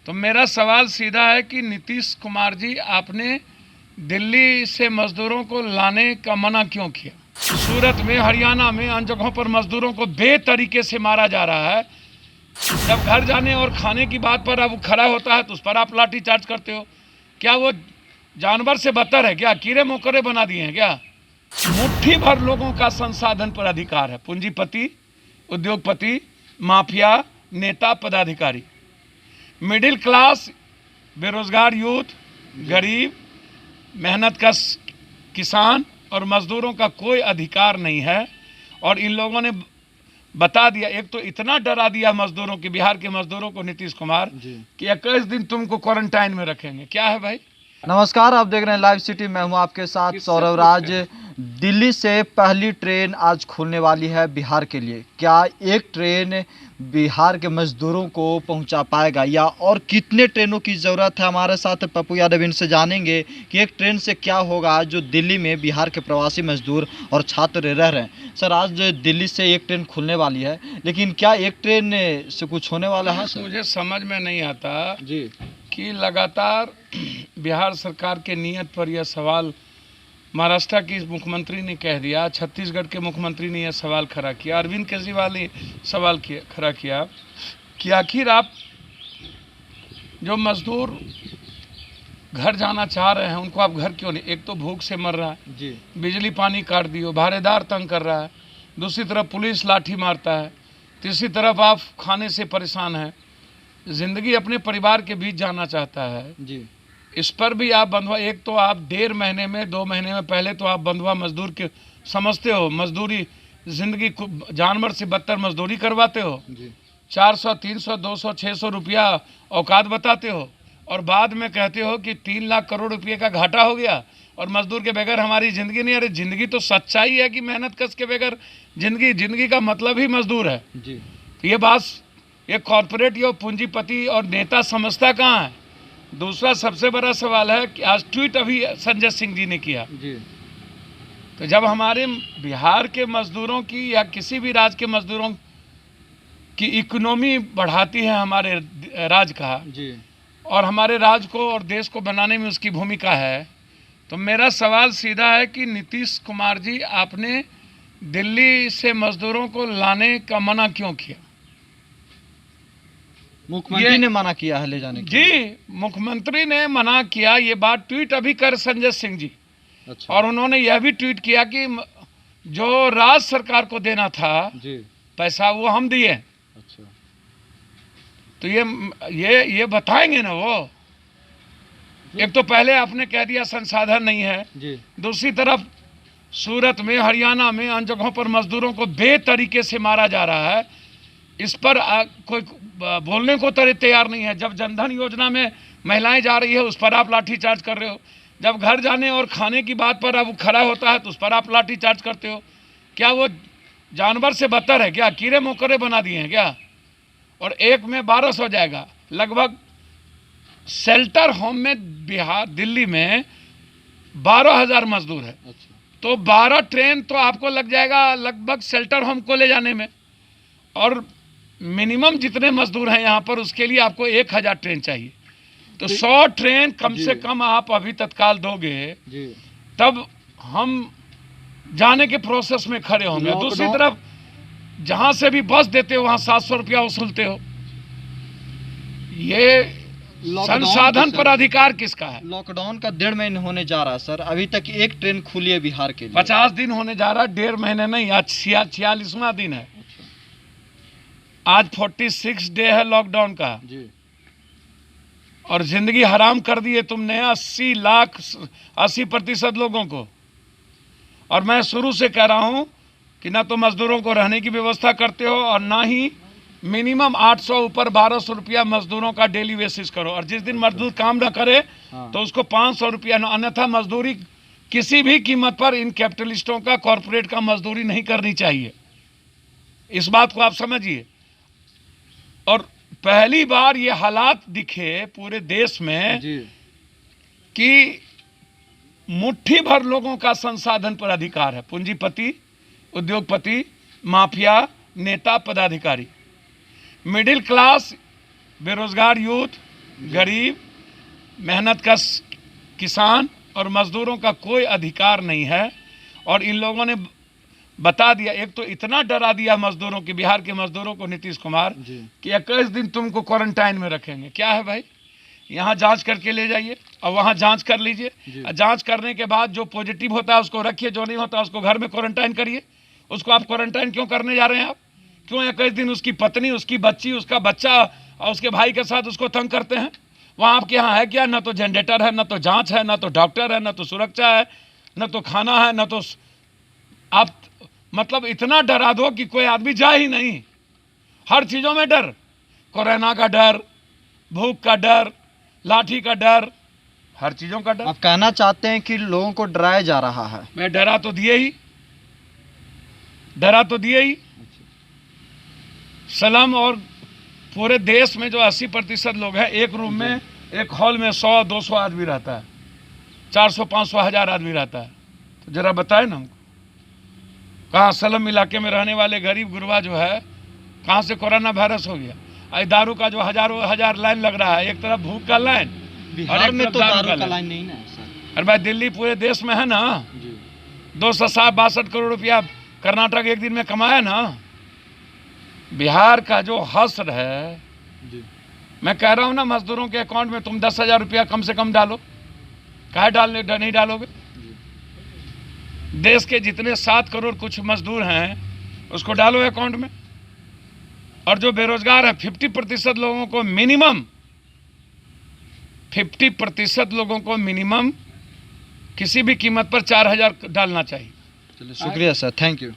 तो मेरा सवाल सीधा है कि नीतीश कुमार जी, आपने दिल्ली से मजदूरों को लाने का मना क्यों किया? सूरत में, हरियाणा में, अन्य जगहों पर मजदूरों को बेतरीके से मारा जा रहा है। जब घर जाने और खाने की बात पर अब खड़ा होता है तो उस पर आप लाठी चार्ज करते हो। क्या वो जानवर से बदतर है क्या? कीड़े मकोड़े बना दिए हैं क्या? मुट्ठी भर लोगों का संसाधन पर अधिकार है। पूंजीपति, उद्योगपति, माफिया, नेता, पदाधिकारी, मिडिल क्लास, बेरोजगार यूथ, गरीब, मेहनतकश किसान और मजदूरों का कोई अधिकार नहीं है। और इन लोगों ने बता दिया, एक तो इतना डरा दिया मजदूरों की, बिहार के मजदूरों को नीतीश कुमार, कि 21 दिन तुमको क्वारंटाइन में रखेंगे। क्या है भाई? नमस्कार, आप देख रहे हैं लाइव सिटी। मैं हूं आपके साथ सौरभ राज। दिल्ली से पहली ट्रेन आज खुलने वाली है बिहार के लिए। क्या एक ट्रेन बिहार के मजदूरों को पहुंचा पाएगा या और कितने ट्रेनों की ज़रूरत है? हमारे साथ पप्पू यादव, इनसे जानेंगे कि एक ट्रेन से क्या होगा जो दिल्ली में बिहार के प्रवासी मजदूर और छात्र रह रहे हैं। सर, आज दिल्ली से एक ट्रेन खुलने वाली है, लेकिन क्या एक ट्रेन से कुछ होने वाला है? मुझे समझ में नहीं आता जी कि लगातार बिहार सरकार के नीयत पर यह सवाल महाराष्ट्र की मुख्यमंत्री ने कह दिया, छत्तीसगढ़ के मुख्यमंत्री ने यह सवाल खड़ा किया, अरविंद केजरीवाल ने सवाल खड़ा किया कि आखिर आप जो मजदूर घर जाना चाह रहे हैं उनको आप घर क्यों नहीं? एक तो भूख से मर रहा है जी, बिजली पानी काट दियो, भाड़ेदार तंग कर रहा है, दूसरी तरफ पुलिस लाठी मारता है, तीसरी तरफ आप खाने से परेशान हैं, जिंदगी अपने परिवार के बीच जाना चाहता है जी, इस पर भी आप बंधुआ, एक तो आप 1.5 महीने में 2 महीने में पहले तो आप बंधुआ मजदूर के समझते हो, मजदूरी जिंदगी जानवर से बदतर मजदूरी करवाते हो, जी, 400 300 200 600 रुपया औकात बताते हो, और बाद में कहते हो कि 3 लाख करोड़ रुपये का घाटा हो गया और मजदूर के बगैर हमारी ज़िंदगी नहीं। अरे ज़िंदगी तो सच्चाई है कि मेहनत कश के बगैर जिंदगी का मतलब ही मजदूर है। जी, तो ये बात ये कॉरपोरेट या पूंजीपति और नेता समझता कहाँ है? दूसरा सबसे बड़ा सवाल है कि आज ट्वीट अभी संजय सिंह जी ने किया, जी, तो जब हमारे बिहार के मजदूरों की या किसी भी राज्य के मजदूरों की इकोनॉमी बढ़ाती है हमारे राज्य का, जी, और हमारे राज्य को और देश को बनाने में उसकी भूमिका है, तो मेरा सवाल सीधा है कि नीतीश कुमार जी, आपने दिल्ली से मजदूरों को लाने का मना क्यों किया? मुख्यमंत्री ने मना किया है ले जाने के लिए। जी, मुख्यमंत्री ने मना किया। ये बात ट्वीट अभी कर संजय सिंह जी, अच्छा, और उन्होंने यह भी ट्वीट किया कि जो राज्य सरकार को देना था जी, पैसा वो हम दिए। अच्छा, तो ये बताएंगे ना वो। एक तो पहले आपने कह दिया संसाधन नहीं है, जी, दूसरी तरफ सूरत में, हरियाणा में, अन्य जगहों पर मजदूरों को बेतरीके से मारा जा रहा है। इस पर कोई बोलने को तैयार नहीं है। जब जनधन योजना में महिलाएं जा रही है उस पर आप लाठी चार्ज कर रहे हो। जब घर जाने और खाने की बात पर अब खड़ा होता है तो उस पर आप लाठी चार्ज करते हो। क्या वो जानवर से बदतर है क्या? कीड़े मकोड़े बना दिए हैं क्या? और एक में 1200 हो जाएगा। लगभग शेल्टर होम में दिल्ली में 12,000 मजदूर है। अच्छा, तो 12 ट्रेन तो आपको लग जाएगा लगभग शेल्टर होम को ले जाने में, और मिनिमम जितने मजदूर हैं यहाँ पर उसके लिए आपको 1000 ट्रेन चाहिए। तो 100 ट्रेन कम से कम आप अभी तत्काल दोगे, जी, तब हम जाने के प्रोसेस में खड़े होंगे। दूसरी तरफ जहाँ से भी बस देते हो वहाँ 700 रुपया वसूलते हो। ये संसाधन पर अधिकार किसका है? लॉकडाउन का 1.5 महीने होने जा रहा है सर, अभी तक एक ट्रेन खुली है बिहार के लिए। 50 दिन होने जा रहा है, 1.5 महीने नहीं, आज 46वां दिन है। आज 46 डे है लॉकडाउन का, जी, और जिंदगी हराम कर दी है तुमने 80% लोगों को। और मैं शुरू से कह रहा हूं कि ना तो मजदूरों को रहने की व्यवस्था करते हो और ना ही मिनिमम 800 ऊपर 1200 रुपया मजदूरों का डेली बेसिस करो। और जिस दिन मजदूर काम ना करे तो उसको 500 रुपया, अन्यथा मजदूरी किसी भी कीमत पर इन कैपिटलिस्टों का, कॉरपोरेट का मजदूरी नहीं करनी चाहिए। इस बात को आप समझिए। और पहली बार ये हालात दिखे पूरे देश में जी, कि मुट्ठी भर लोगों का संसाधन पर अधिकार है। पूंजीपति, उद्योगपति, माफिया, नेता, पदाधिकारी, मिडिल क्लास, बेरोजगार यूथ, गरीब, मेहनत कश किसान और मजदूरों का कोई अधिकार नहीं है। और इन लोगों ने बता दिया, एक तो इतना डरा दिया मजदूरों की, बिहार के मजदूरों को नीतीश कुमार कि 21 दिन तुमको क्वारंटाइन में रखेंगे। क्या है भाई, यहाँ जांच करके ले जाइए और वहाँ जांच कर लीजिए। जांच करने के बाद जो पॉजिटिव होता है उसको रखिए, जो नहीं होता उसको घर में क्वारंटाइन करिए। उसको आप क्वारंटाइन क्यों करने जा रहे हैं? आप क्यों 21 दिन उसकी पत्नी, उसकी बच्ची, उसका बच्चा और उसके भाई के साथ उसको तंग करते हैं? वहाँ आपके यहाँ है क्या? ना तो जनरेटर है, ना तो जांच है, ना तो डॉक्टर है, ना तो सुरक्षा है, ना तो खाना है, ना तो आप मतलब इतना डरा दो कि कोई आदमी जा ही नहीं। हर चीज़ों में डर, कोरोना का डर, भूख का डर, लाठी का डर, हर चीज़ों का डर। आप कहना चाहते हैं कि लोगों को डराया जा रहा है? मैं डरा तो दिए ही। सलम और पूरे देश में जो 80% लोग हैं, एक रूम में, एक हॉल में 100-200 आदमी रहता है, 400-500 हज़ार आदमी रहता है। तो जरा बताए ना हमको, कहाँ सलम इलाके में रहने वाले गरीब गुरबा जो है, कहाँ से कोरोना वायरस हो गया? दारू का जो हजारों हजार लाइन लग रहा है, एक तरफ भूख का लाइन और एक में तरफ तो दारू का लाइन नहीं ना सर। अरे भाई, दिल्ली पूरे देश में है ना। 262 करोड़ रुपया कर्नाटक एक दिन में कमाया ना। बिहार का जो हश्र है, मैं कह रहा हूँ ना, मजदूरों के अकाउंट में तुम 10,000 रुपया कम से कम डालो। काहे नहीं डालोगे? देश के जितने 7 करोड़ कुछ मजदूर हैं उसको डालो अकाउंट में। और जो बेरोजगार है, 50% लोगों को मिनिमम, 50% लोगों को मिनिमम किसी भी कीमत पर 4,000 डालना चाहिए। चलिए, शुक्रिया सर, थैंक यू।